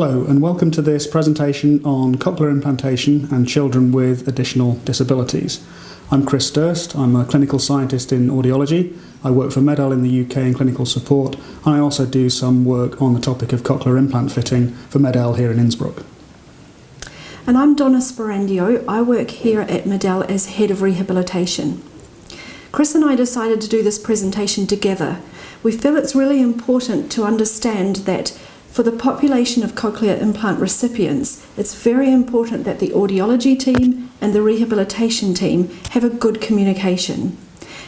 Hello and welcome to this presentation on cochlear implantation and children with additional disabilities. I'm Chris Durst, I'm a clinical scientist in audiology. I work for MED-EL in the UK in clinical support, and I also do some work on the topic of cochlear implant fitting for MED-EL here in Innsbruck. And I'm Donna Sporandio. I work here at MED-EL as Head of Rehabilitation. Chris and I decided to do this presentation together. We feel it's really important to understand that for the population of cochlear implant recipients, it's very important that the audiology team and the rehabilitation team have a good communication.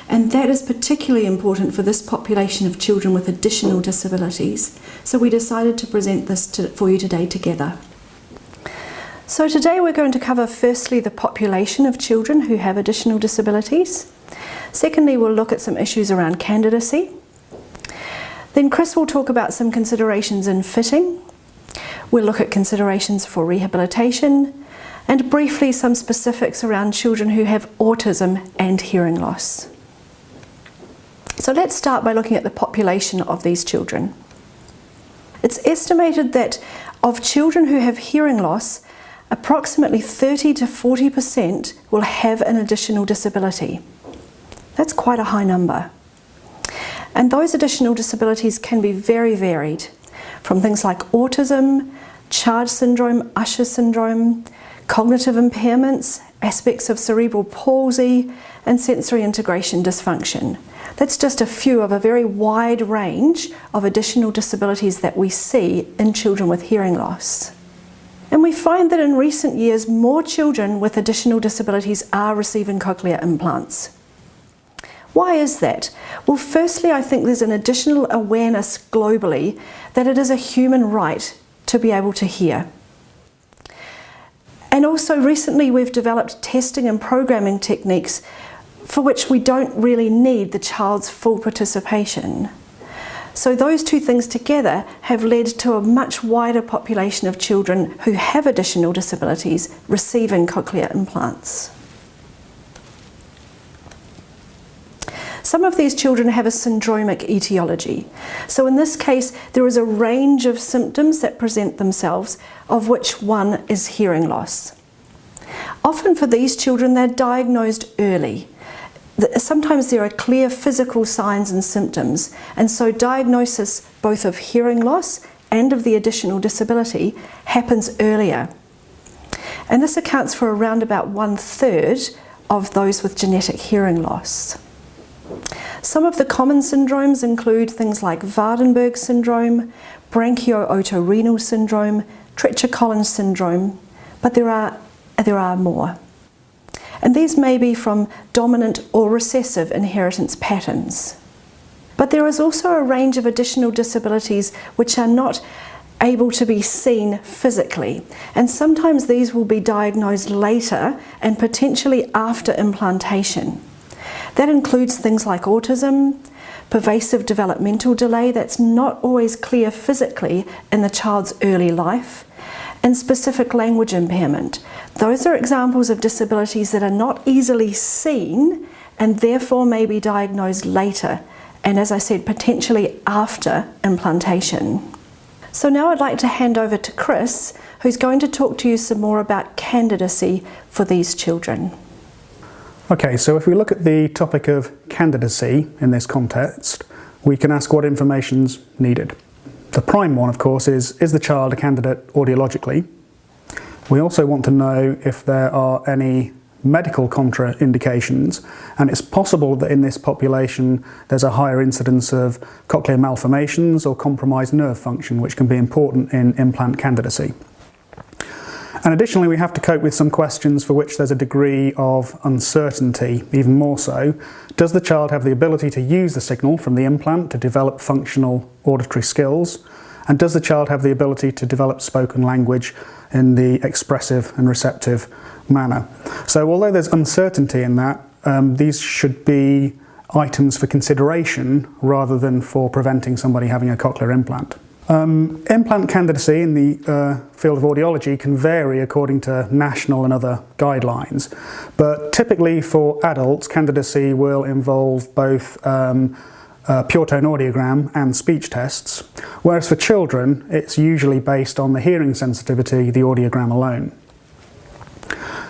And that is particularly important for this population of children with additional disabilities. So we decided to present this for you today together. So today we're going to cover firstly the population of children who have additional disabilities. Secondly, we'll look at some issues around candidacy. Then Chris will talk about some considerations in fitting. We'll look at considerations for rehabilitation and briefly some specifics around children who have autism and hearing loss. So let's start by looking at the population of these children. It's estimated that of children who have hearing loss, approximately 30 to 40% will have an additional disability. That's quite a high number. And those additional disabilities can be very varied, from things like autism, Charge syndrome, Usher syndrome, cognitive impairments, aspects of cerebral palsy, and sensory integration dysfunction. That's just a few of a very wide range of additional disabilities that we see in children with hearing loss. And we find that in recent years, more children with additional disabilities are receiving cochlear implants. Why is that? Well, firstly, I think there's an additional awareness globally that it is a human right to be able to hear. And also recently we've developed testing and programming techniques for which we don't really need the child's full participation. So those two things together have led to a much wider population of children who have additional disabilities receiving cochlear implants. Some of these children have a syndromic etiology. So in this case, there is a range of symptoms that present themselves, of which one is hearing loss. Often for these children, they're diagnosed early. Sometimes there are clear physical signs and symptoms, and so diagnosis both of hearing loss and of the additional disability happens earlier. And this accounts for around about 1/3 of those with genetic hearing loss. Some of the common syndromes include things like Waardenburg syndrome, branchio-otorenal syndrome, Treacher-Collins syndrome, but there are more. And these may be from dominant or recessive inheritance patterns. But there is also a range of additional disabilities which are not able to be seen physically, and sometimes these will be diagnosed later and potentially after implantation. That includes things like autism, pervasive developmental delay that's not always clear physically in the child's early life, and specific language impairment. Those are examples of disabilities that are not easily seen and therefore may be diagnosed later, and as I said, potentially after implantation. So now I'd like to hand over to Chris, who's going to talk to you some more about candidacy for these children. Okay, so if we look at the topic of candidacy in this context, we can ask what information's needed. The prime one, of course, is the child a candidate audiologically? We also want to know if there are any medical contraindications, and it's possible that in this population there's a higher incidence of cochlear malformations or compromised nerve function, which can be important in implant candidacy. And additionally, we have to cope with some questions for which there's a degree of uncertainty, even more so. Does the child have the ability to use the signal from the implant to develop functional auditory skills? And does the child have the ability to develop spoken language in the expressive and receptive manner? So although there's uncertainty in that, these should be items for consideration rather than for preventing somebody having a cochlear implant. Implant candidacy in the field of audiology can vary according to national and other guidelines, but typically for adults, candidacy will involve both pure tone audiogram and speech tests, whereas for children it's usually based on the hearing sensitivity, the audiogram alone.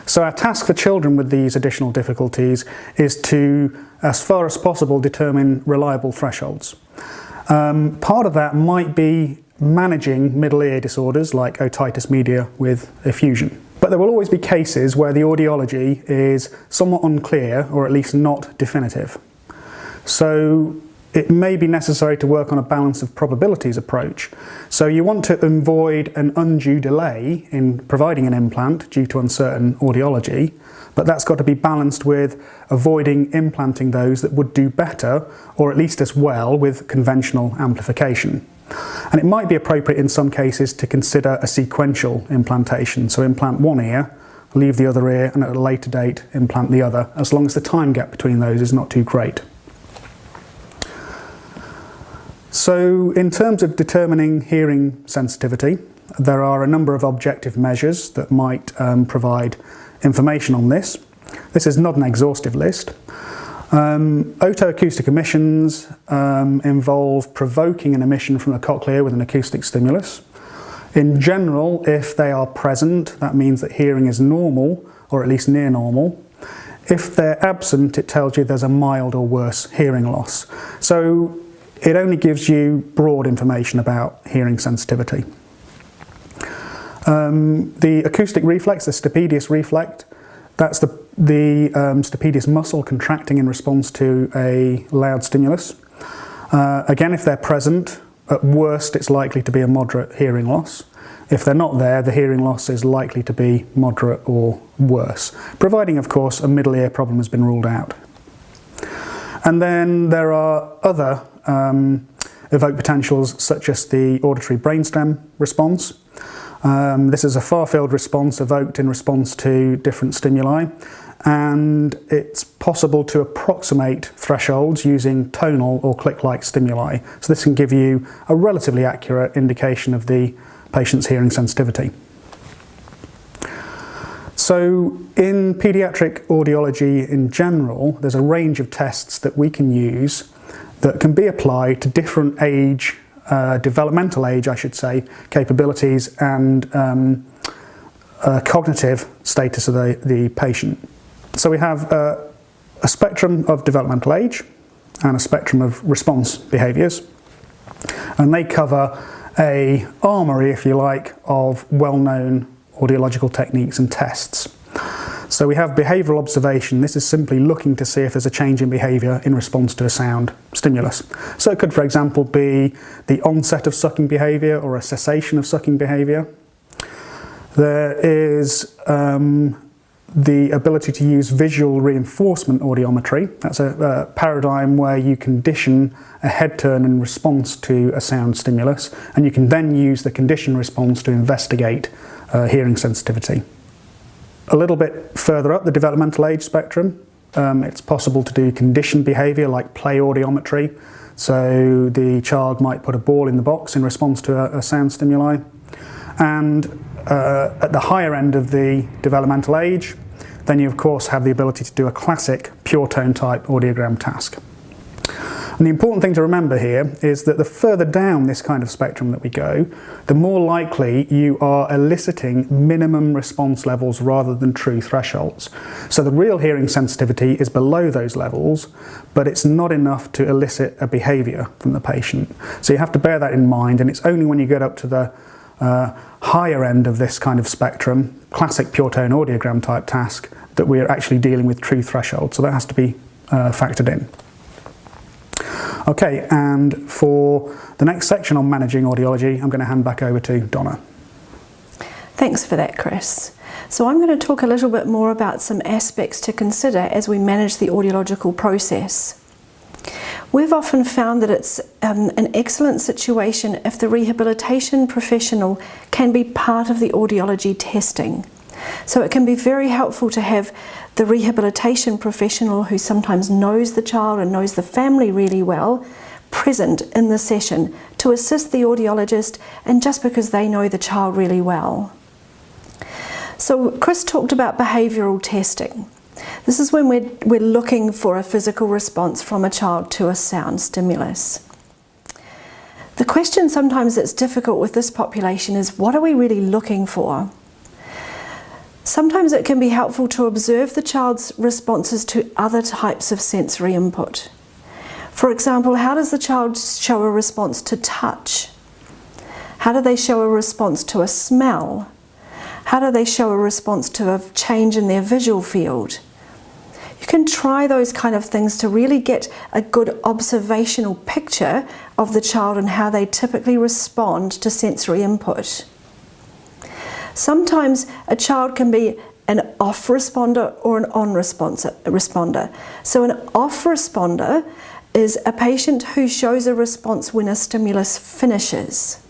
So our task for children with these additional difficulties is to, as far as possible, determine reliable thresholds. Part of that might be managing middle ear disorders like otitis media with effusion. But there will always be cases where the audiology is somewhat unclear, or at least not definitive. So it may be necessary to work on a balance of probabilities approach. So you want to avoid an undue delay in providing an implant due to uncertain audiology, but that's got to be balanced with avoiding implanting those that would do better, or at least as well, with conventional amplification. And it might be appropriate in some cases to consider a sequential implantation. So implant one ear, leave the other ear, and at a later date implant the other, as long as the time gap between those is not too great. So in terms of determining hearing sensitivity, there are a number of objective measures that might provide information on this. This is not an exhaustive list. Otoacoustic emissions involve provoking an emission from the cochlea with an acoustic stimulus. In general, if they are present, that means that hearing is normal, or at least near normal. If they're absent, it tells you there's a mild or worse hearing loss. So it only gives you broad information about hearing sensitivity. The acoustic reflex, the stapedius reflex, that's the stapedius muscle contracting in response to a loud stimulus. Again, if they're present, at worst it's likely to be a moderate hearing loss. If they're not there, the hearing loss is likely to be moderate or worse, providing of course a middle ear problem has been ruled out. And then there are other evoked potentials such as the auditory brainstem response. This is a far-field response evoked in response to different stimuli, and it's possible to approximate thresholds using tonal or click-like stimuli. So this can give you a relatively accurate indication of the patient's hearing sensitivity. So in paediatric audiology in general, there's a range of tests that we can use that can be applied to different age, developmental age I should say, capabilities and cognitive status of the patient. So we have a spectrum of developmental age and a spectrum of response behaviours, and they cover a armoury, if you like, of well-known audiological techniques and tests. So we have behavioural observation. This is simply looking to see if there's a change in behaviour in response to a sound stimulus. So it could, for example, be the onset of sucking behaviour or a cessation of sucking behaviour. There is the ability to use visual reinforcement audiometry. That's a paradigm where you condition a head turn in response to a sound stimulus, and you can then use the conditioned response to investigate hearing sensitivity. A little bit further up the developmental age spectrum, it's possible to do conditioned behaviour like play audiometry. So the child might put a ball in the box in response to a sound stimuli. And at the higher end of the developmental age, then you of course have the ability to do a classic pure tone type audiogram task. And the important thing to remember here is that the further down this kind of spectrum that we go, the more likely you are eliciting minimum response levels rather than true thresholds. So the real hearing sensitivity is below those levels, but it's not enough to elicit a behaviour from the patient. So you have to bear that in mind, and it's only when you get up to the higher end of this kind of spectrum, classic pure tone audiogram type task, that we are actually dealing with true thresholds. So that has to be factored in. Okay, and for the next section on managing audiology, I'm going to hand back over to Donna. Thanks for that, Chris. So I'm going to talk a little bit more about some aspects to consider as we manage the audiological process. We've often found that it's an excellent situation if the rehabilitation professional can be part of the audiology testing. So it can be very helpful to have the rehabilitation professional who sometimes knows the child and knows the family really well present in the session to assist the audiologist, and just because they know the child really well. So Chris talked about behavioural testing. This is when we're looking for a physical response from a child to a sound stimulus. The question sometimes that's difficult with this population is, what are we really looking for? Sometimes it can be helpful to observe the child's responses to other types of sensory input. For example, how does the child show a response to touch? How do they show a response to a smell? How do they show a response to a change in their visual field? You can try those kind of things to really get a good observational picture of the child and how they typically respond to sensory input. Sometimes a child can be an off responder or an on responder. So an off responder is a patient who shows a response when a stimulus finishes.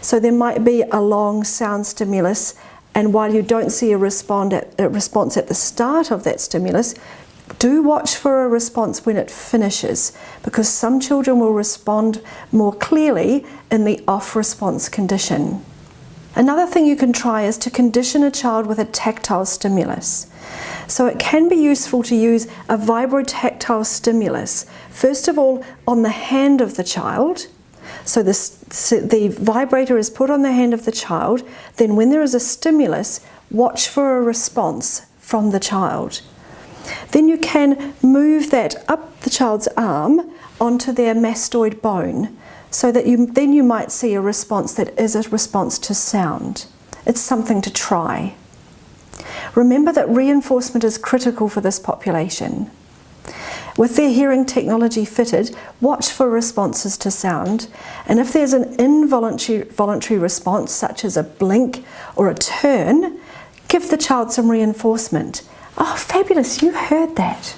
So there might be a long sound stimulus, and while you don't see a response at the start of that stimulus, do watch for a response when it finishes, because some children will respond more clearly in the off response condition. Another thing you can try is to condition a child with a tactile stimulus. So it can be useful to use a vibrotactile stimulus, first of all on the hand of the child. So the vibrator is put on the hand of the child, then when there is a stimulus, watch for a response from the child. Then you can move that up the child's arm onto their mastoid bone, so that then you might see a response that is a response to sound. It's something to try. Remember that reinforcement is critical for this population. With their hearing technology fitted, watch for responses to sound, and if there's an involuntary response, such as a blink or a turn, give the child some reinforcement. Oh, fabulous, you heard that.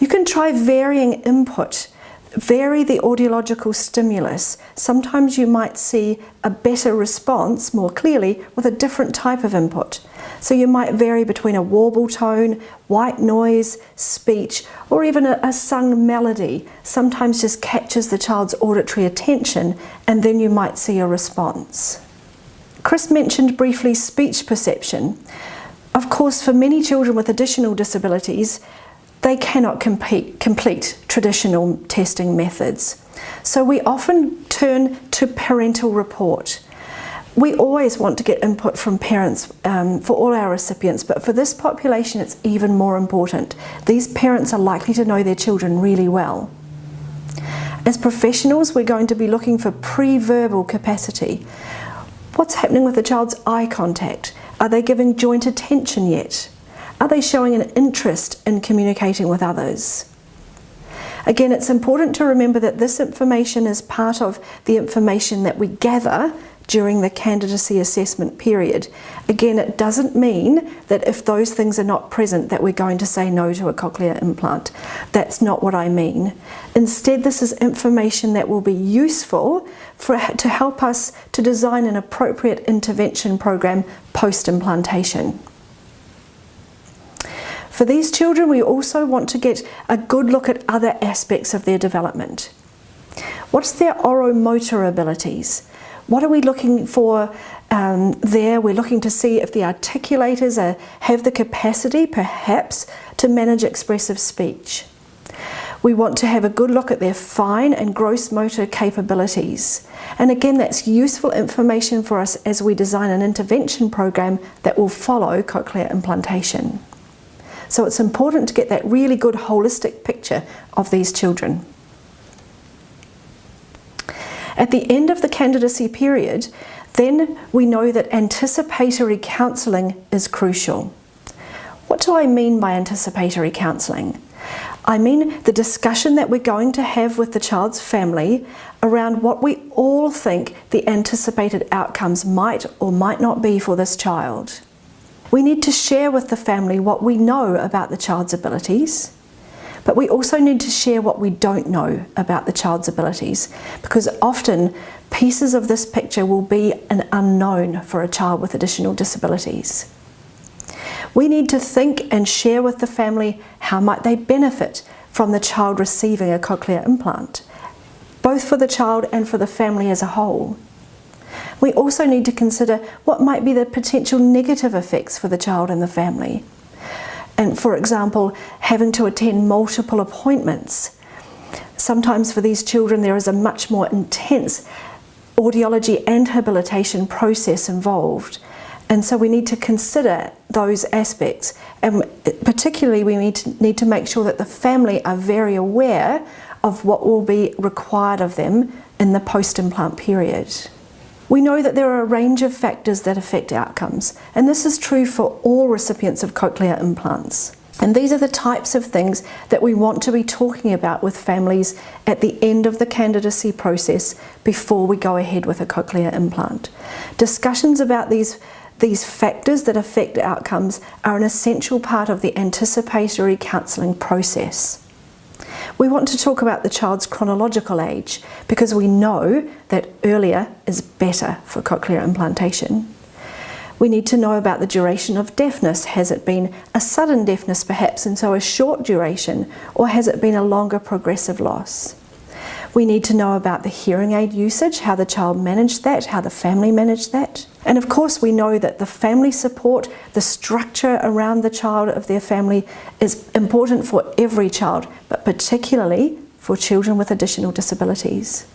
You can try varying input. Vary the audiological stimulus. Sometimes you might see a better response more clearly with a different type of input. So you might vary between a warble tone, white noise, speech, or even a sung melody. Sometimes just captures the child's auditory attention, and then you might see a response. Chris mentioned briefly speech perception. Of course, for many children with additional disabilities, they cannot complete traditional testing methods. So we often turn to parental report. We always want to get input from parents for all our recipients, but for this population it's even more important. These parents are likely to know their children really well. As professionals, we're going to be looking for pre-verbal capacity. What's happening with the child's eye contact? Are they giving joint attention yet? Are they showing an interest in communicating with others? Again, it's important to remember that this information is part of the information that we gather during the candidacy assessment period. Again, it doesn't mean that if those things are not present that we're going to say no to a cochlear implant. That's not what I mean. Instead, this is information that will be useful to help us to design an appropriate intervention program post-implantation. For these children, we also want to get a good look at other aspects of their development. What's their oromotor abilities? What are we looking for there? We're looking to see if the articulators have the capacity, perhaps, to manage expressive speech. We want to have a good look at their fine and gross motor capabilities. And again, that's useful information for us as we design an intervention program that will follow cochlear implantation. So it's important to get that really good holistic picture of these children. At the end of the candidacy period, then we know that anticipatory counselling is crucial. What do I mean by anticipatory counselling? I mean the discussion that we're going to have with the child's family around what we all think the anticipated outcomes might or might not be for this child. We need to share with the family what we know about the child's abilities, but we also need to share what we don't know about the child's abilities, because often pieces of this picture will be an unknown for a child with additional disabilities. We need to think and share with the family how might they benefit from the child receiving a cochlear implant, both for the child and for the family as a whole. We also need to consider what might be the potential negative effects for the child and the family. and, for example, having to attend multiple appointments. Sometimes for these children there is a much more intense audiology and habilitation process involved, and so we need to consider those aspects, and particularly we need to make sure that the family are very aware of what will be required of them in the post-implant period. We know that there are a range of factors that affect outcomes, and this is true for all recipients of cochlear implants. And these are the types of things that we want to be talking about with families at the end of the candidacy process before we go ahead with a cochlear implant. Discussions about these factors that affect outcomes are an essential part of the anticipatory counselling process. We want to talk about the child's chronological age because we know that earlier is better for cochlear implantation. We need to know about the duration of deafness. Has it been a sudden deafness perhaps, and so a short duration, or has it been a longer progressive loss? We need to know about the hearing aid usage, how the child managed that, how the family managed that. And of course we know that the family support, the structure around the child of their family is important for every child, but particularly for children with additional disabilities.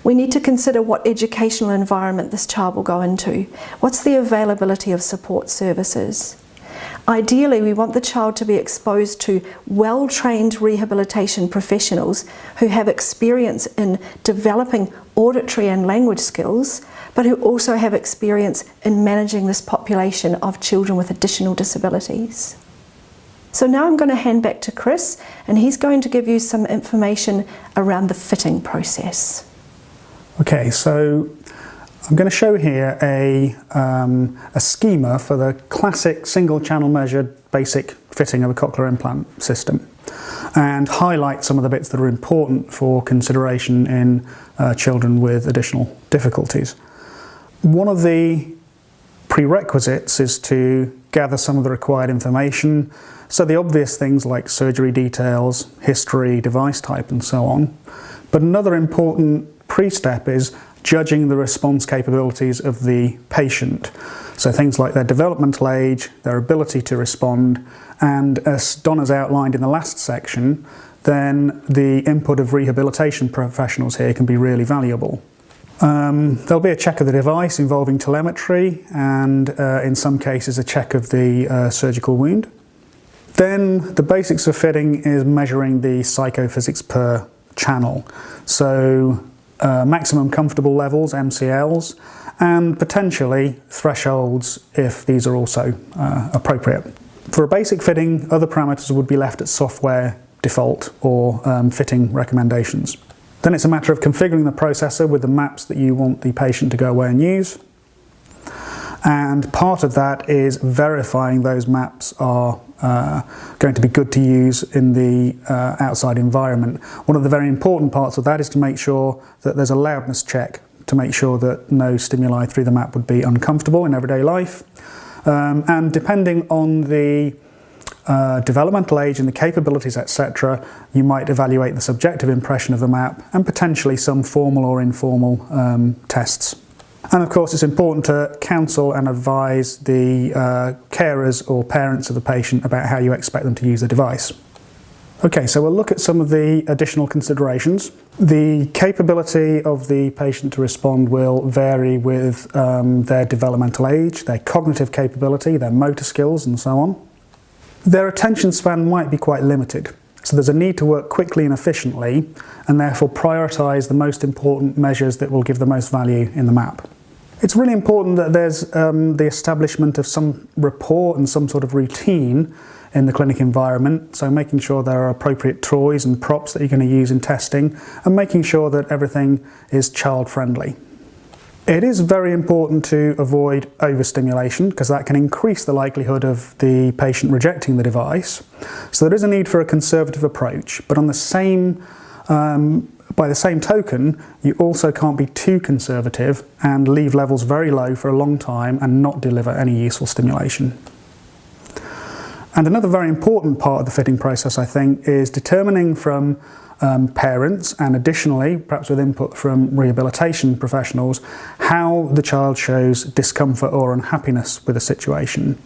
We need to consider what educational environment this child will go into. What's the availability of support services? Ideally, we want the child to be exposed to well-trained rehabilitation professionals who have experience in developing auditory and language skills, but who also have experience in managing this population of children with additional disabilities. So now I'm going to hand back to Chris, and he's going to give you some information around the fitting process. Okay, so I'm going to show here a schema for the classic single channel measured basic fitting of a cochlear implant system, and highlight some of the bits that are important for consideration in children with additional difficulties. One of the prerequisites is to gather some of the required information, so the obvious things like surgery details, history, device type and so on. But another important pre-step is judging the response capabilities of the patient. So things like their developmental age, their ability to respond, and as Donna's outlined in the last section, then the input of rehabilitation professionals here can be really valuable. There'll be a check of the device involving telemetry and in some cases a check of the surgical wound. Then the basics of fitting is measuring the psychophysics per channel. So maximum comfortable levels, MCLs, and potentially thresholds if these are also appropriate. For a basic fitting, other parameters would be left at software default or fitting recommendations. Then it's a matter of configuring the processor with the maps that you want the patient to go away and use. And part of that is verifying those maps are going to be good to use in the outside environment. One of the very important parts of that is to make sure that there's a loudness check to make sure that no stimuli through the map would be uncomfortable in everyday life. And depending on the developmental age and the capabilities, etc., you might evaluate the subjective impression of the map and potentially some formal or informal tests. And of course it's important to counsel and advise the carers or parents of the patient about how you expect them to use the device. Okay, so we'll look at some of the additional considerations. The capability of the patient to respond will vary with their developmental age, their cognitive capability, their motor skills and so on. Their attention span might be quite limited, so there's a need to work quickly and efficiently and therefore prioritise the most important measures that will give the most value in the map. It's really important that there's the establishment of some rapport and some sort of routine in the clinic environment, so making sure there are appropriate toys and props that you're going to use in testing and making sure that everything is child friendly. It is very important to avoid overstimulation because that can increase the likelihood of the patient rejecting the device. So there is a need for a conservative approach, but on the same by the same token, you also can't be too conservative and leave levels very low for a long time and not deliver any useful stimulation. And another very important part of the fitting process, I think, is determining from parents and additionally, perhaps with input from rehabilitation professionals, how the child shows discomfort or unhappiness with a situation.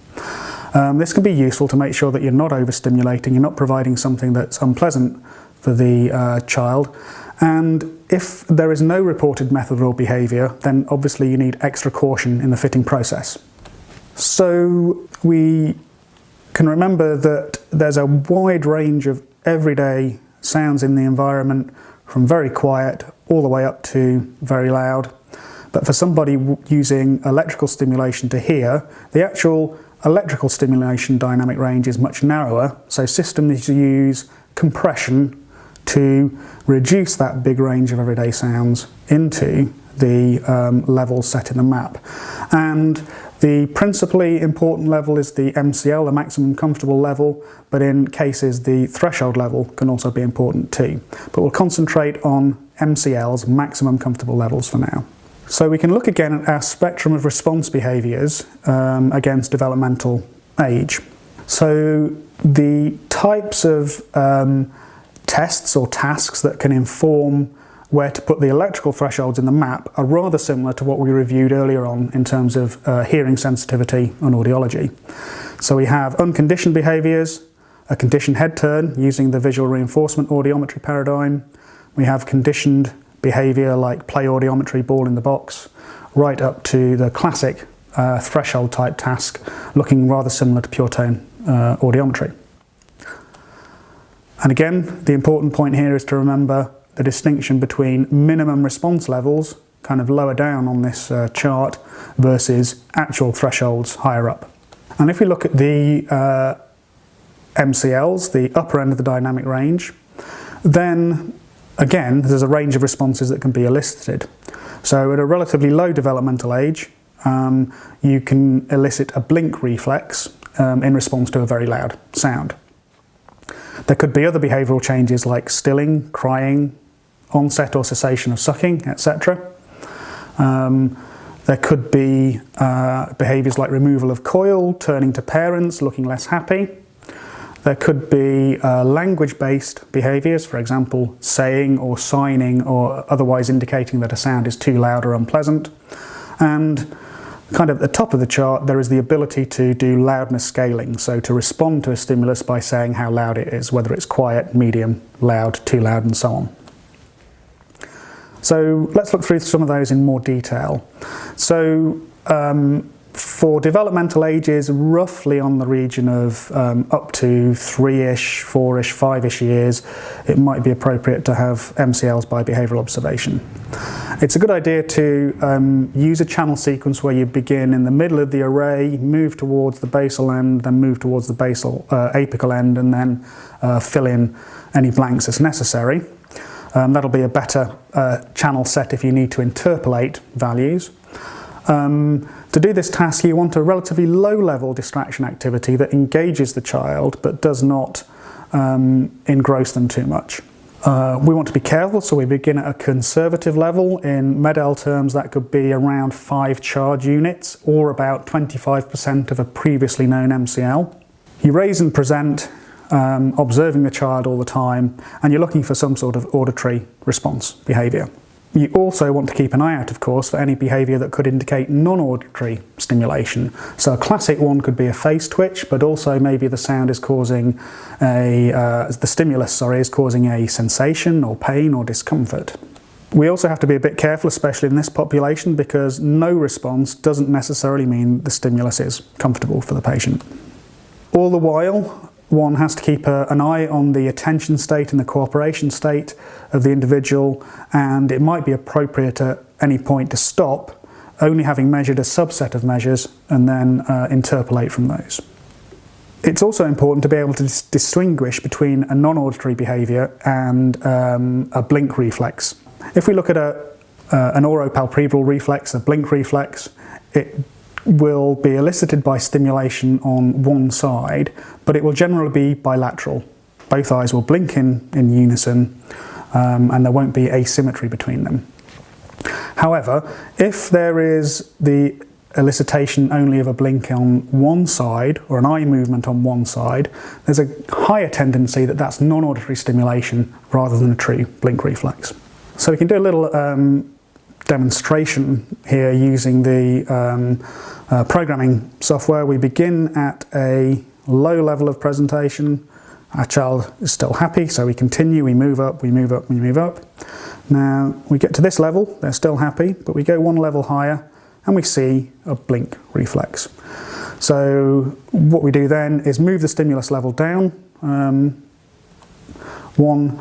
This can be useful to make sure that you're not overstimulating, you're not providing something that's unpleasant for the child. And if there is no reported method or behaviour, then obviously you need extra caution in the fitting process. So we can remember that there's a wide range of everyday sounds in the environment, from very quiet all the way up to very loud. But for somebody using electrical stimulation to hear, the actual electrical stimulation dynamic range is much narrower, so systems use compression to reduce that big range of everyday sounds into the levels set in the map. And the principally important level is the MCL, the maximum comfortable level, but in cases the threshold level can also be important too. But we'll concentrate on MCL's maximum comfortable levels for now. So we can look again at our spectrum of response behaviours against developmental age. So the types of tests or tasks that can inform where to put the electrical thresholds in the map are rather similar to what we reviewed earlier on in terms of hearing sensitivity and audiology. So we have unconditioned behaviours, a conditioned head turn using the visual reinforcement audiometry paradigm. We have conditioned behaviour like play audiometry, ball in the box, right up to the classic threshold type task looking rather similar to pure tone audiometry. And again, the important point here is to remember the distinction between minimum response levels, kind of lower down on this chart, versus actual thresholds higher up. And if we look at the MCLs, the upper end of the dynamic range, then again, there's a range of responses that can be elicited. So at a relatively low developmental age, you can elicit a blink reflex in response to a very loud sound. There could be other behavioural changes like stilling, crying, onset or cessation of sucking, etc. There could be behaviours like removal of coil, turning to parents, looking less happy. There could be language-based behaviours, for example, saying or signing or otherwise indicating that a sound is too loud or unpleasant. And kind of at the top of the chart, there is the ability to do loudness scaling, so to respond to a stimulus by saying how loud it is, whether it's quiet, medium, loud, too loud, and so on. So let's look through some of those in more detail. So for developmental ages, roughly on the region of up to 3-ish, 4-ish, 5-ish years, it might be appropriate to have MCLs by behavioural observation. It's a good idea to use a channel sequence where you begin in the middle of the array, move towards the basal end, then move towards the basal apical end, and then fill in any blanks as necessary. That'll be a better channel set if you need to interpolate values. To do this task, you want a relatively low-level distraction activity that engages the child but does not engross them too much. We want to be careful, so we begin at a conservative level. In MED-EL terms, that could be around 5 charge units or about 25% of a previously known MCL. You raise and present, observing the child all the time, and you're looking for some sort of auditory response behaviour. You also want to keep an eye out, of course, for any behaviour that could indicate non-auditory stimulation. So a classic one could be a face twitch, but also maybe the sound is causing the stimulus, is causing a sensation or pain or discomfort. We also have to be a bit careful, especially in this population, because no response doesn't necessarily mean the stimulus is comfortable for the patient. All the while, one has to keep an eye on the attention state and the cooperation state of the individual, and it might be appropriate at any point to stop, only having measured a subset of measures, and then interpolate from those. It's also important to be able to distinguish between a non-auditory behaviour and a blink reflex. If we look at an oropalpebral reflex, a blink reflex, it will be elicited by stimulation on one side, but it will generally be bilateral. Both eyes will blink in unison, and there won't be asymmetry between them. However, if there is the elicitation only of a blink on one side, or an eye movement on one side, there's a higher tendency that that's non-auditory stimulation rather than a true blink reflex. So we can do a little demonstration here using the programming software, we begin at a low level of presentation. Our child is still happy, so we continue, we move up, we move up, we move up. Now we get to this level, they're still happy, but we go one level higher and we see a blink reflex. So what we do then is move the stimulus level down one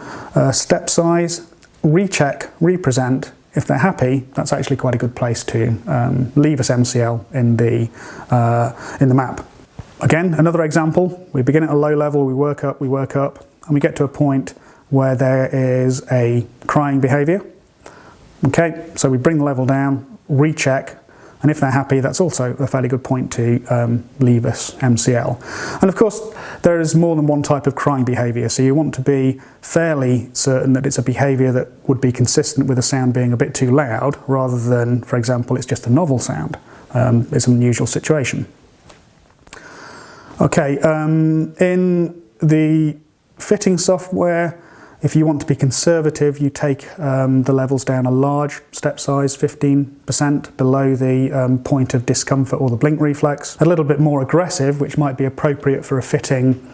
step size, recheck, represent. If they're happy, that's actually quite a good place to leave us MCL in the map. Again, another example, we begin at a low level, we work up, and we get to a point where there is a crying behaviour. Okay, so we bring the level down, recheck, and if they're happy, that's also a fairly good point to leave us MCL. And of course, there is more than one type of crying behaviour, so you want to be fairly certain that it's a behaviour that would be consistent with the sound being a bit too loud, rather than, for example, it's just a novel sound. It's an unusual situation. Okay, in the fitting software, if you want to be conservative, you take the levels down a large step size, 15% below the point of discomfort or the blink reflex. A little bit more aggressive, which might be appropriate for a fitting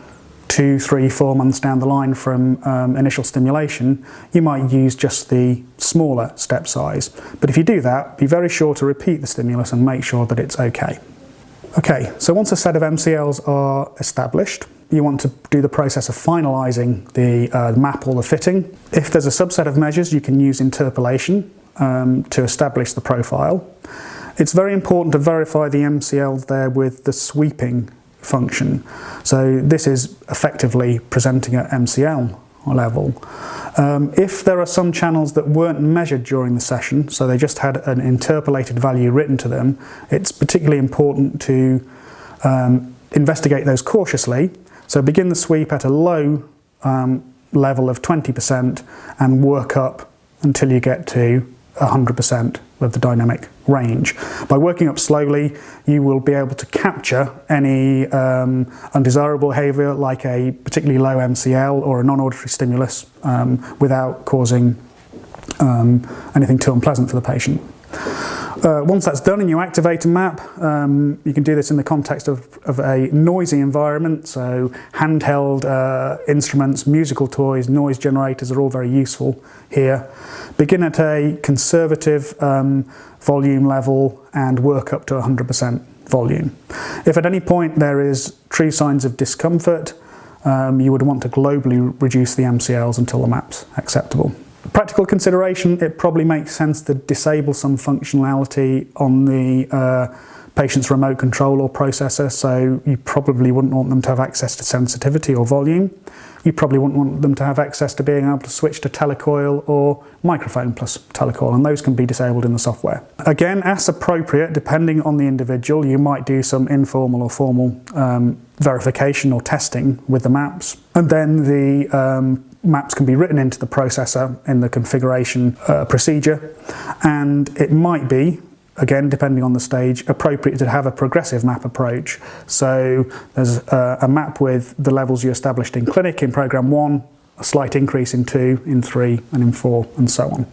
2, 3, 4 months down the line from initial stimulation, you might use just the smaller step size. But if you do that, be very sure to repeat the stimulus and make sure that it's okay. Okay, so once a set of MCLs are established, you want to do the process of finalising the map or the fitting. If there's a subset of measures, you can use interpolation to establish the profile. It's very important to verify the MCLs there with the sweeping function. So this is effectively presenting at MCL level. If there are some channels that weren't measured during the session, so they just had an interpolated value written to them, it's particularly important to investigate those cautiously. So begin the sweep at a low level of 20% and work up until you get to 100% of the dynamic range. By working up slowly, you will be able to capture any undesirable behaviour like a particularly low MCL or a non-auditory stimulus without causing anything too unpleasant for the patient. Once that's done and you activate a map, you can do this in the context of a noisy environment, so handheld instruments, musical toys, noise generators are all very useful here. Begin at a conservative volume level and work up to 100% volume. If at any point there is true signs of discomfort, you would want to globally reduce the MCLs until the map's acceptable. Practical consideration, it probably makes sense to disable some functionality on the patient's remote control or processor, so you probably wouldn't want them to have access to sensitivity or volume. You probably wouldn't want them to have access to being able to switch to telecoil or microphone plus telecoil, and those can be disabled in the software. Again, as appropriate, depending on the individual, you might do some informal or formal verification or testing with the maps, and then the maps can be written into the processor in the configuration procedure, and it might be, again depending on the stage, appropriate to have a progressive map approach. So there's a map with the levels you established in clinic in program 1, a slight increase in 2, in 3 and in 4 and so on.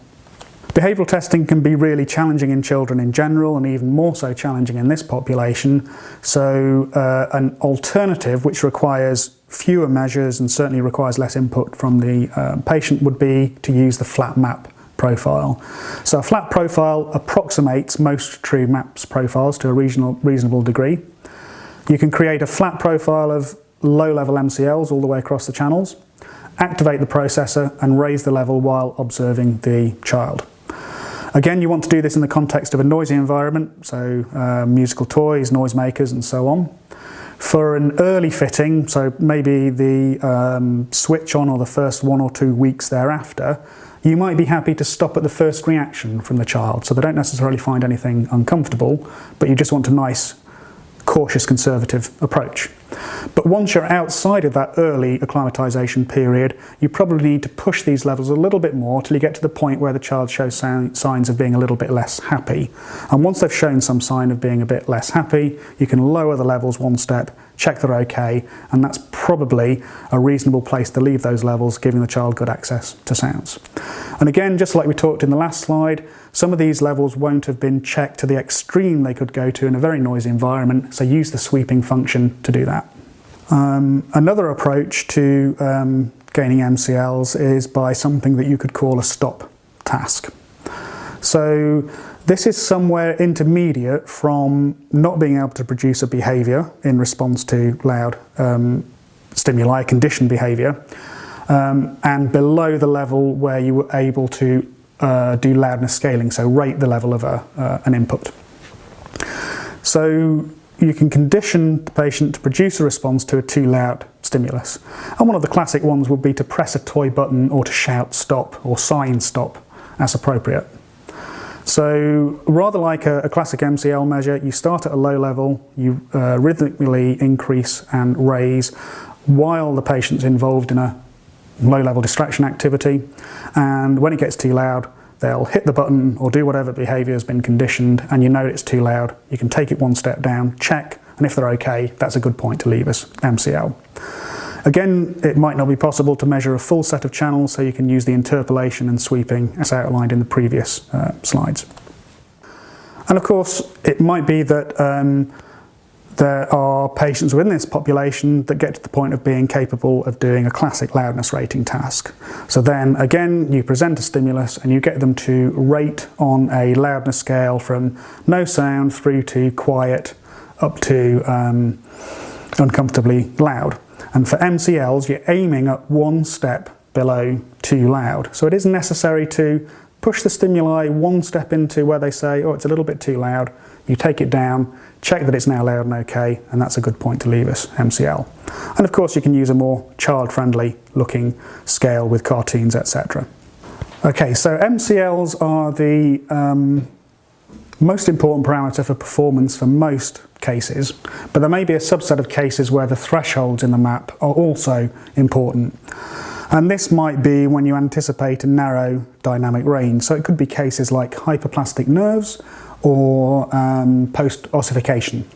Behavioural testing can be really challenging in children in general and even more so challenging in this population, so an alternative which requires fewer measures and certainly requires less input from the patient would be to use the flat map profile. So a flat profile approximates most true maps profiles to a reasonable degree. You can create a flat profile of low-level MCLs all the way across the channels, activate the processor and raise the level while observing the child. Again, you want to do this in the context of a noisy environment, so musical toys, noisemakers and so on. For an early fitting, so maybe the switch on or the first 1 or 2 weeks thereafter, you might be happy to stop at the first reaction from the child. So they don't necessarily find anything uncomfortable, but you just want a nice, cautious, conservative approach. But once you're outside of that early acclimatisation period, you probably need to push these levels a little bit more till you get to the point where the child shows signs of being a little bit less happy. And once they've shown some sign of being a bit less happy, you can lower the levels 1 step check they're okay, and that's probably a reasonable place to leave those levels, giving the child good access to sounds. And again, just like we talked in the last slide, some of these levels won't have been checked to the extreme they could go to in a very noisy environment, so use the sweeping function to do that. Another approach to gaining MCLs is by something that you could call a stop task. So this is somewhere intermediate from not being able to produce a behaviour in response to loud stimuli, conditioned behaviour, and below the level where you were able to do loudness scaling, so rate the level of an input. So you can condition the patient to produce a response to a too loud stimulus. And one of the classic ones would be to press a toy button or to shout stop or sign stop as appropriate. So rather like a classic MCL measure, you start at a low level, you rhythmically increase and raise while the patient's involved in a low-level distraction activity, and when it gets too loud, they'll hit the button or do whatever behaviour has been conditioned, and you know it's too loud. You can take it one step down, check, and if they're okay, that's a good point to leave us MCL. Again, it might not be possible to measure a full set of channels, so you can use the interpolation and sweeping as outlined in the previous slides. And of course, it might be that there are patients within this population that get to the point of being capable of doing a classic loudness rating task. So then again, you present a stimulus and you get them to rate on a loudness scale from no sound through to quiet up to uncomfortably loud. And for MCLs, you're aiming at one step below too loud. So it is necessary to push the stimuli one step into where they say, oh, it's a little bit too loud. You take it down, check that it's now loud and okay, and that's a good point to leave us MCL. And of course, you can use a more child-friendly looking scale with cartoons, etc. Okay, so MCLs are the most important parameter for performance for most cases, but there may be a subset of cases where the thresholds in the map are also important. And this might be when you anticipate a narrow dynamic range. So it could be cases like hyperplastic nerves or post-ossification.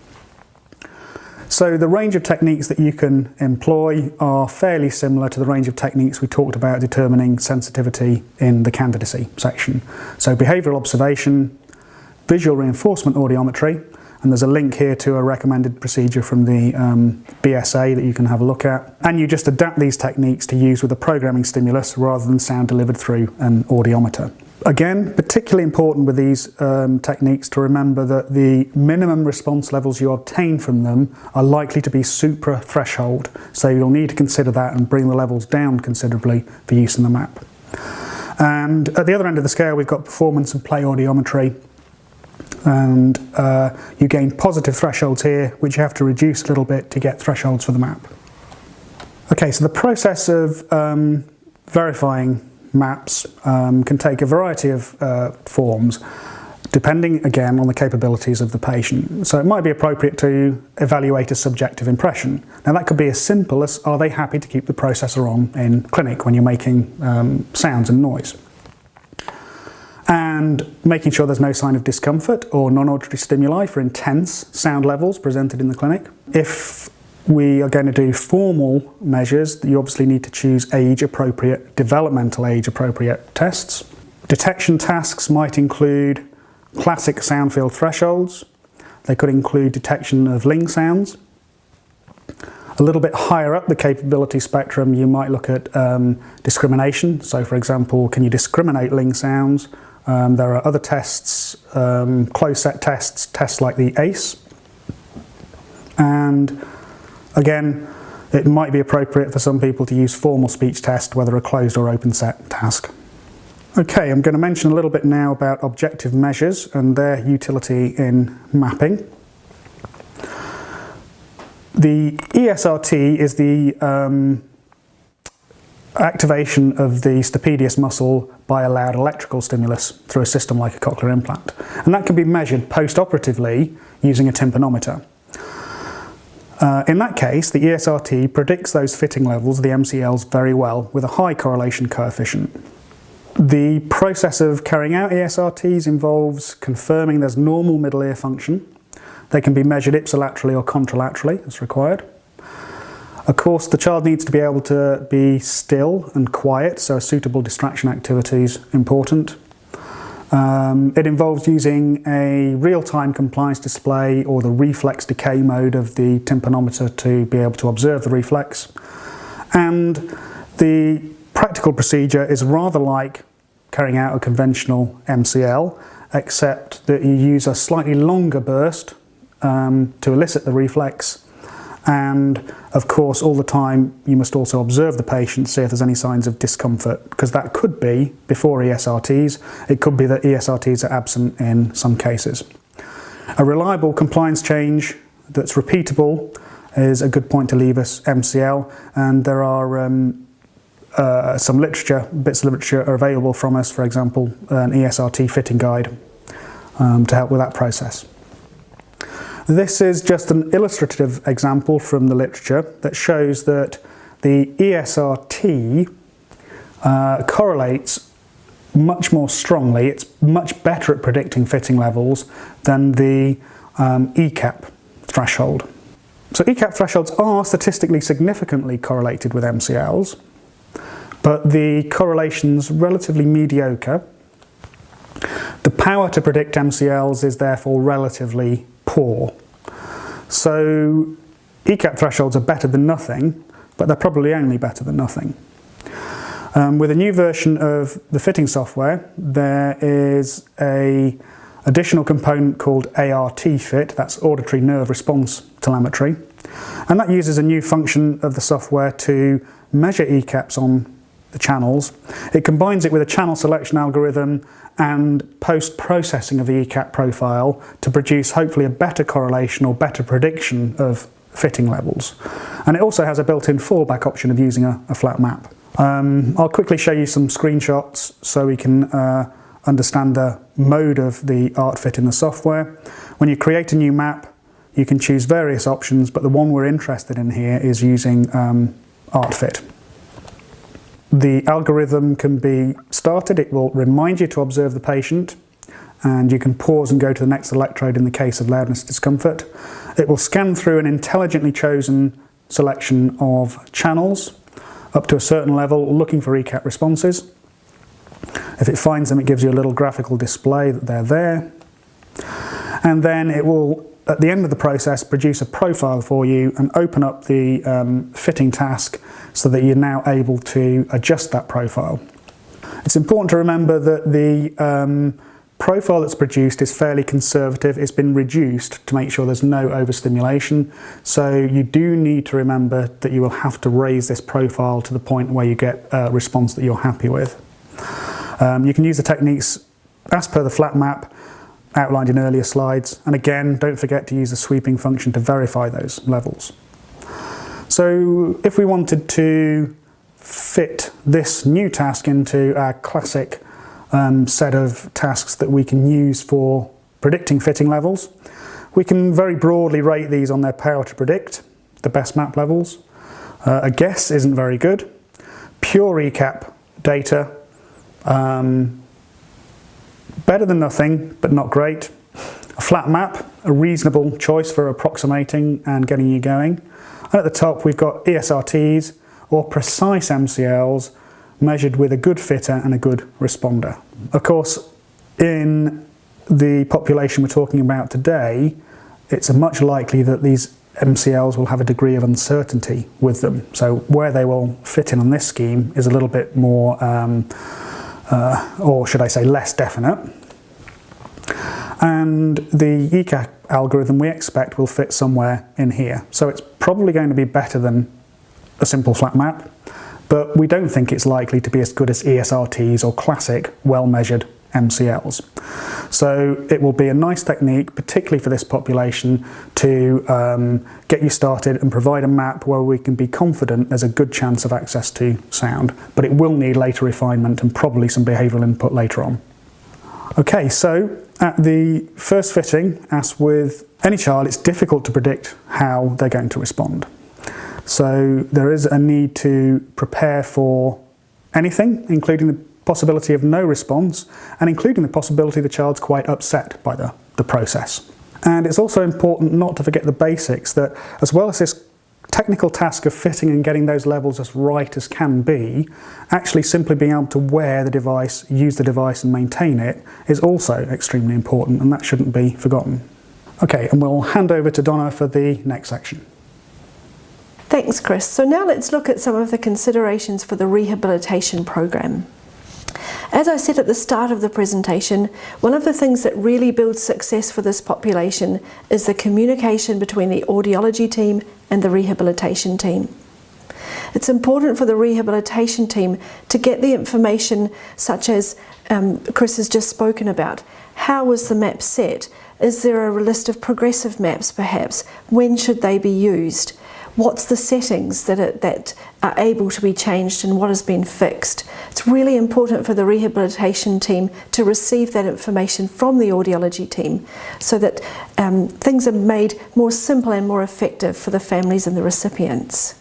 So the range of techniques that you can employ are fairly similar to the range of techniques we talked about determining sensitivity in the candidacy section. So behavioural observation, visual reinforcement audiometry, and there's a link here to a recommended procedure from the BSA that you can have a look at. And you just adapt these techniques to use with a programming stimulus rather than sound delivered through an audiometer. Again, particularly important with these techniques to remember that the minimum response levels you obtain from them are likely to be supra-threshold, so you'll need to consider that and bring the levels down considerably for use in the map. And at the other end of the scale, we've got performance and play audiometry. And you gain positive thresholds here, which you have to reduce a little bit to get thresholds for the map. Okay, so the process of verifying maps can take a variety of forms, depending again on the capabilities of the patient. So it might be appropriate to evaluate a subjective impression. Now that could be as simple as, are they happy to keep the processor on in clinic when you're making sounds and noise? And making sure there's no sign of discomfort or non-auditory stimuli for intense sound levels presented in the clinic. If we are going to do formal measures, you obviously need to choose age-appropriate, developmental age-appropriate tests. Detection tasks might include classic sound field thresholds. They could include detection of ling sounds. A little bit higher up the capability spectrum, you might look at discrimination. So for example, can you discriminate ling sounds? There are other tests, closed set tests, tests like the ACE. And again, it might be appropriate for some people to use formal speech test, whether a closed or open set task. Okay, I'm going to mention a little bit now about objective measures and their utility in mapping. The ESRT is the activation of the stapedius muscle by a loud electrical stimulus through a system like a cochlear implant. And that can be measured post-operatively using a tympanometer. In that case, the ESRT predicts those fitting levels, the MCLs, very well with a high correlation coefficient. The process of carrying out ESRTs involves confirming there's normal middle ear function, They can be measured ipsilaterally or contralaterally as required. Of course, the child needs to be able to be still and quiet, so a suitable distraction activity is important. It involves using a real-time compliance display or the reflex decay mode of the tympanometer to be able to observe the reflex. And the practical procedure is rather like carrying out a conventional MCL, except that you use a slightly longer burst to elicit the reflex. And of course, all the time you must also observe the patient, see if there's any signs of discomfort, because that could be before ESRTs. It could be that ESRTs are absent in some cases. A reliable compliance change that's repeatable is a good point to leave us MCL, and there are some bits of literature are available from us, for example, an ESRT fitting guide to help with that process. This is just an illustrative example from the literature that shows that the ESRT correlates much more strongly. It's much better at predicting fitting levels than the ECAP threshold. So ECAP thresholds are statistically significantly correlated with MCLs, but the correlation's relatively mediocre. The power to predict MCLs is therefore relatively poor. So ECAP thresholds are better than nothing, but they're probably only better than nothing. With a new version of the fitting software, there is an additional component called ART fit, that's auditory nerve response telemetry, and that uses a new function of the software to measure ECAPs on the channels. It combines it with a channel selection algorithm and post-processing of the ECAP profile to produce hopefully a better correlation or better prediction of fitting levels. And it also has a built-in fallback option of using a flat map. I'll quickly show you some screenshots so we can understand the mode of the ART fit in the software. When you create a new map, you can choose various options, but the one we're interested in here is using ART fit. The algorithm can be started. It will remind you to observe the patient, and you can pause and go to the next electrode in the case of loudness discomfort. It will scan through an intelligently chosen selection of channels up to a certain level, looking for ECAP responses. If it finds them, it gives you a little graphical display that they're there. And then it will, at the end of the process, produce a profile for you and open up the fitting task so that you're now able to adjust that profile. It's important to remember that the profile that's produced is fairly conservative. It's been reduced to make sure there's no overstimulation. So you do need to remember that you will have to raise this profile to the point where you get a response that you're happy with. You can use the techniques as per the flat map outlined in earlier slides, and again, don't forget to use the sweeping function to verify those levels. So if we wanted to fit this new task into our classic set of tasks that we can use for predicting fitting levels, we can very broadly rate these on their power to predict the best map levels. A guess isn't very good. Pure ECAP data, better than nothing, but not great. A flat map, a reasonable choice for approximating and getting you going. And at the top we've got ESRTs, or precise MCLs, measured with a good fitter and a good responder. Of course, in the population we're talking about today, it's much likely that these MCLs will have a degree of uncertainty with them. So where they will fit in on this scheme is a little bit more, or should I say less definite. And the ECAP algorithm we expect will fit somewhere in here. So it's probably going to be better than a simple flat map, but we don't think it's likely to be as good as ESRTs or classic well-measured MCLs. So it will be a nice technique, particularly for this population, to get you started and provide a map where we can be confident there's a good chance of access to sound, but it will need later refinement and probably some behavioural input later on. Okay, so at the first fitting, as with any child, it's difficult to predict how they're going to respond. So there is a need to prepare for anything, including the possibility of no response, and including the possibility the child's quite upset by the process. And it's also important not to forget the basics, that as well as this technical task of fitting and getting those levels as right as can be, actually simply being able to wear the device, use the device and maintain it is also extremely important, and that shouldn't be forgotten. Okay, and we'll hand over to Donna for the next section. Thanks, Chris. So now let's look at some of the considerations for the rehabilitation program. As I said at the start of the presentation, one of the things that really builds success for this population is the communication between the audiology team and the rehabilitation team. It's important for the rehabilitation team to get the information such as Chris has just spoken about. How was the map set? Is there a list of progressive maps perhaps? When should they be used? What's the settings that are able to be changed and what has been fixed? It's really important for the rehabilitation team to receive that information from the audiology team so that things are made more simple and more effective for the families and the recipients.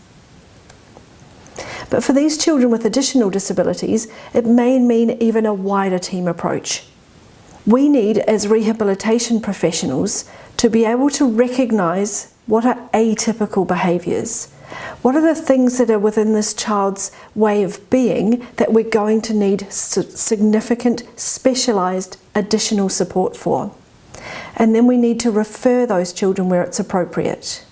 But for these children with additional disabilities, it may mean even a wider team approach. We need, as rehabilitation professionals, to be able to recognise what are atypical behaviours. What are the things that are within this child's way of being that we're going to need significant, specialised additional support for? And then we need to refer those children where it's appropriate.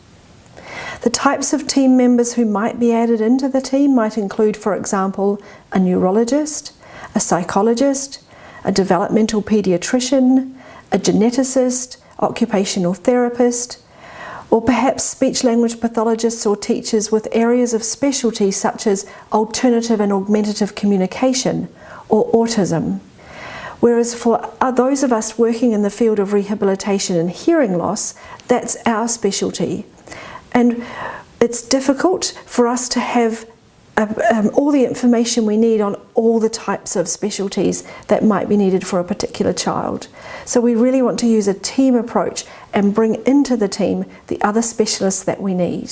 The types of team members who might be added into the team might include, for example, a neurologist, a psychologist, a developmental paediatrician, a geneticist, occupational therapist, or perhaps speech-language pathologists or teachers with areas of specialty such as alternative and augmentative communication or autism. Whereas for those of us working in the field of rehabilitation and hearing loss, that's our specialty. And it's difficult for us to have all the information we need on all the types of specialties that might be needed for a particular child. So we really want to use a team approach and bring into the team the other specialists that we need.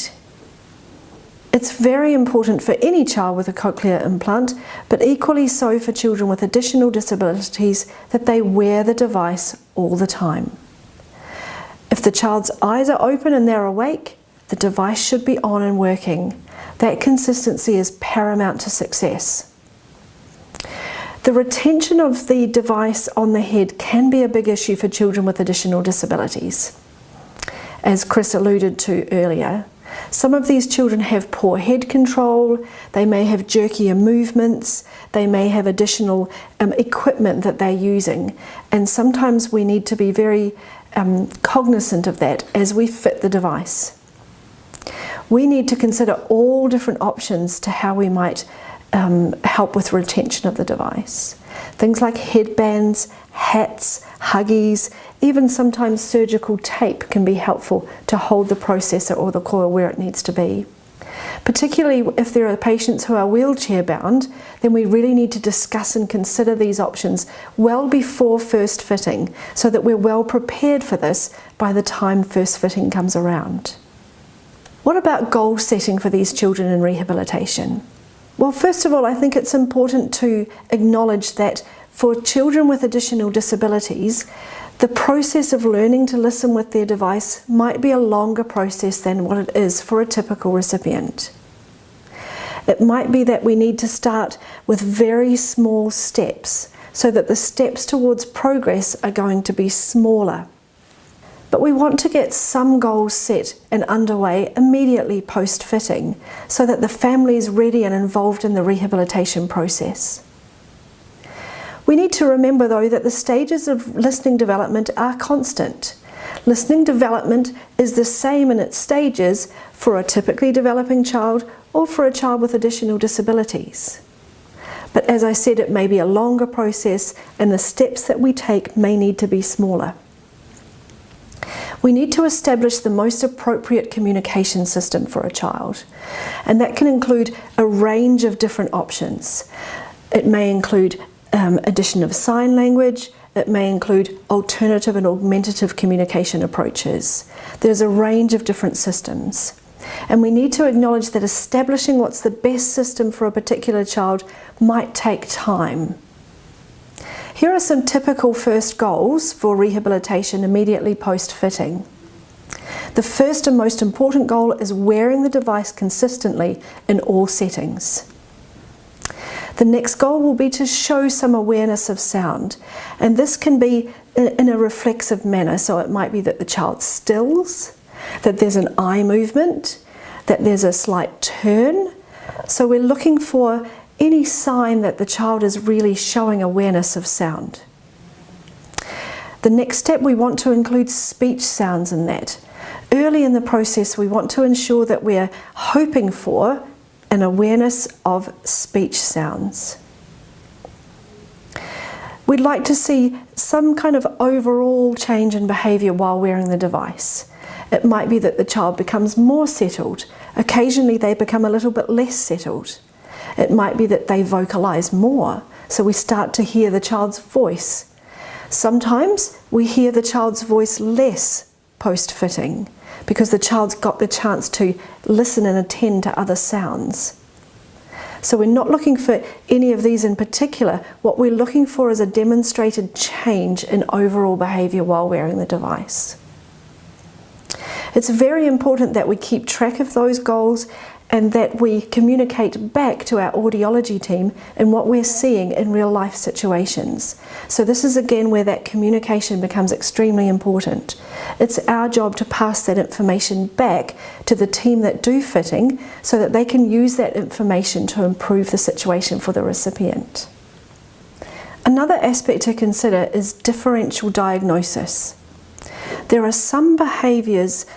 It's very important for any child with a cochlear implant, but equally so for children with additional disabilities, that they wear the device all the time. If the child's eyes are open and they're awake, the device should be on and working. That consistency is paramount to success. The retention of the device on the head can be a big issue for children with additional disabilities. As Chris alluded to earlier, some of these children have poor head control, they may have jerkier movements, they may have additional equipment that they're using, and sometimes we need to be very cognizant of that as we fit the device. We need to consider all different options to how we might help with retention of the device. Things like headbands, hats, huggies, even sometimes surgical tape can be helpful to hold the processor or the coil where it needs to be. Particularly if there are patients who are wheelchair bound, then we really need to discuss and consider these options well before first fitting so that we're well prepared for this by the time first fitting comes around. What about goal setting for these children in rehabilitation? Well, first of all, I think it's important to acknowledge that for children with additional disabilities, the process of learning to listen with their device might be a longer process than what it is for a typical recipient. It might be that we need to start with very small steps so that the steps towards progress are going to be smaller. But we want to get some goals set and underway immediately post-fitting so that the family is ready and involved in the rehabilitation process. We need to remember though that the stages of listening development are constant. Listening development is the same in its stages for a typically developing child or for a child with additional disabilities. But as I said, it may be a longer process and the steps that we take may need to be smaller. We need to establish the most appropriate communication system for a child, and that can include a range of different options. It may include addition of sign language, it may include alternative and augmentative communication approaches. There's a range of different systems, and we need to acknowledge that establishing what's the best system for a particular child might take time. Here are some typical first goals for rehabilitation immediately post-fitting. The first and most important goal is wearing the device consistently in all settings. The next goal will be to show some awareness of sound, and this can be in a reflexive manner, so it might be that the child stills, that there's an eye movement, that there's a slight turn. So we're looking for any sign that the child is really showing awareness of sound. The next step, we want to include speech sounds in that. Early in the process, we want to ensure that we're hoping for an awareness of speech sounds. We'd like to see some kind of overall change in behaviour while wearing the device. It might be that the child becomes more settled. Occasionally they become a little bit less settled. It might be that they vocalise more, so we start to hear the child's voice. Sometimes we hear the child's voice less post-fitting because the child's got the chance to listen and attend to other sounds. So we're not looking for any of these in particular. What we're looking for is a demonstrated change in overall behaviour while wearing the device. It's very important that we keep track of those goals and that we communicate back to our audiology team in what we're seeing in real life situations. So this is again where that communication becomes extremely important. It's our job to pass that information back to the team that do fitting so that they can use that information to improve the situation for the recipient. Another aspect to consider is differential diagnosis. There are some behaviours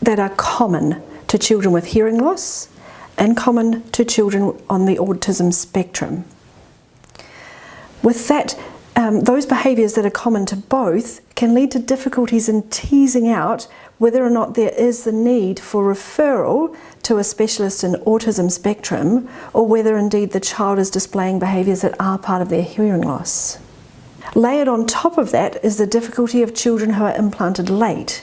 that are common to children with hearing loss and common to children on the autism spectrum. With that, those behaviours that are common to both can lead to difficulties in teasing out whether or not there is the need for referral to a specialist in autism spectrum, or whether indeed the child is displaying behaviours that are part of their hearing loss. Layered on top of that is the difficulty of children who are implanted late.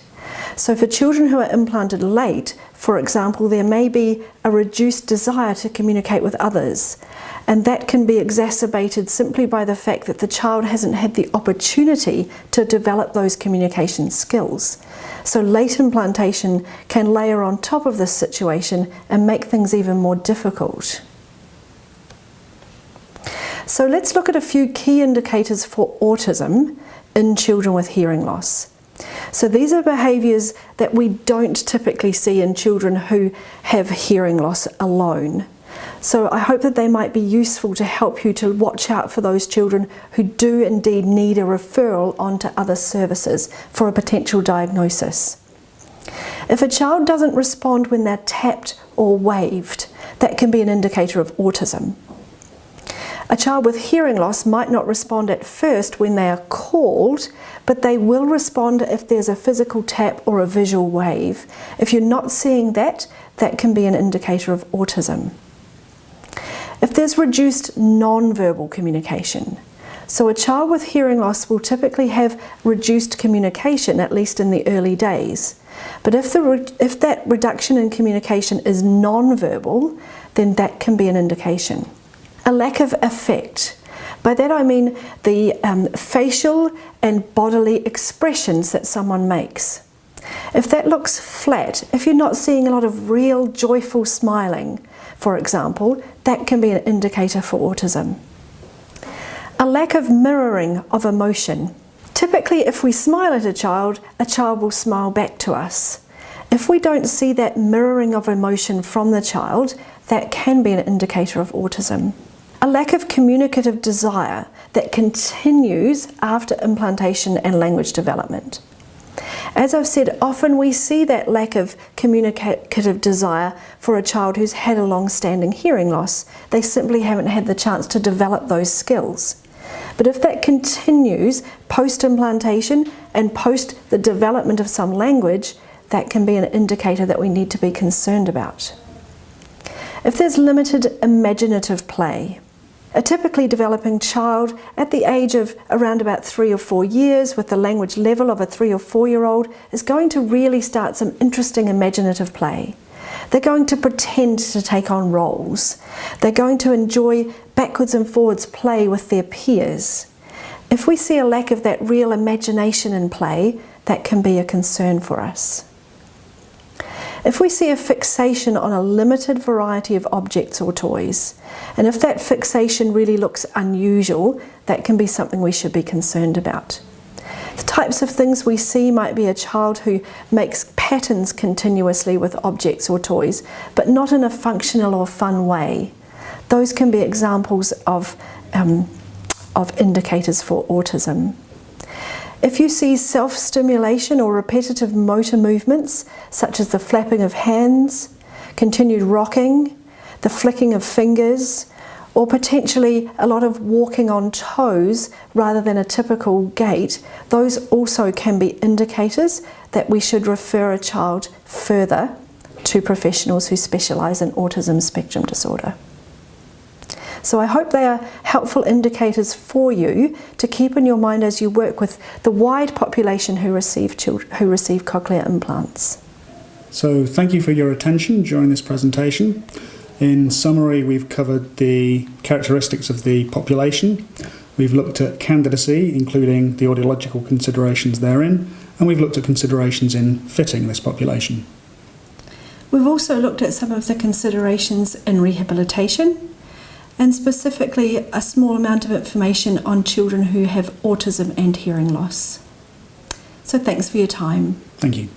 So for children who are implanted late, for example, there may be a reduced desire to communicate with others, and that can be exacerbated simply by the fact that the child hasn't had the opportunity to develop those communication skills. So late implantation can layer on top of this situation and make things even more difficult. So let's look at a few key indicators for autism in children with hearing loss. So these are behaviours that we don't typically see in children who have hearing loss alone. So I hope that they might be useful to help you to watch out for those children who do indeed need a referral onto other services for a potential diagnosis. If a child doesn't respond when they're tapped or waved, that can be an indicator of autism. A child with hearing loss might not respond at first when they are called, but they will respond if there's a physical tap or a visual wave. If you're not seeing that, that can be an indicator of autism. If there's reduced non-verbal communication, so a child with hearing loss will typically have reduced communication, at least in the early days. But if that reduction in communication is non-verbal, then that can be an indication. A lack of affect. By that I mean the facial and bodily expressions that someone makes. If that looks flat, if you're not seeing a lot of real joyful smiling, for example, that can be an indicator for autism. A lack of mirroring of emotion. Typically, if we smile at a child will smile back to us. If we don't see that mirroring of emotion from the child, that can be an indicator of autism. A lack of communicative desire that continues after implantation and language development. As I've said, often we see that lack of communicative desire for a child who's had a long-standing hearing loss. They simply haven't had the chance to develop those skills. But if that continues post-implantation and post the development of some language, that can be an indicator that we need to be concerned about. If there's limited imaginative play, a typically developing child at the age of around about 3 or 4 years with the language level of a 3 or 4-year-old is going to really start some interesting imaginative play. They're going to pretend to take on roles. They're going to enjoy backwards and forwards play with their peers. If we see a lack of that real imagination in play, that can be a concern for us. If we see a fixation on a limited variety of objects or toys, and if that fixation really looks unusual, that can be something we should be concerned about. The types of things we see might be a child who makes patterns continuously with objects or toys, but not in a functional or fun way. Those can be examples of indicators for autism. If you see self-stimulation or repetitive motor movements, such as the flapping of hands, continued rocking, the flicking of fingers, or potentially a lot of walking on toes rather than a typical gait, those also can be indicators that we should refer a child further to professionals who specialise in autism spectrum disorder. So I hope they are helpful indicators for you to keep in your mind as you work with the wide population who receive cochlear implants. So thank you for your attention during this presentation. In summary, we've covered the characteristics of the population, we've looked at candidacy, including the audiological considerations therein, and we've looked at considerations in fitting this population. We've also looked at some of the considerations in rehabilitation, and specifically a small amount of information on children who have autism and hearing loss. So thanks for your time. Thank you.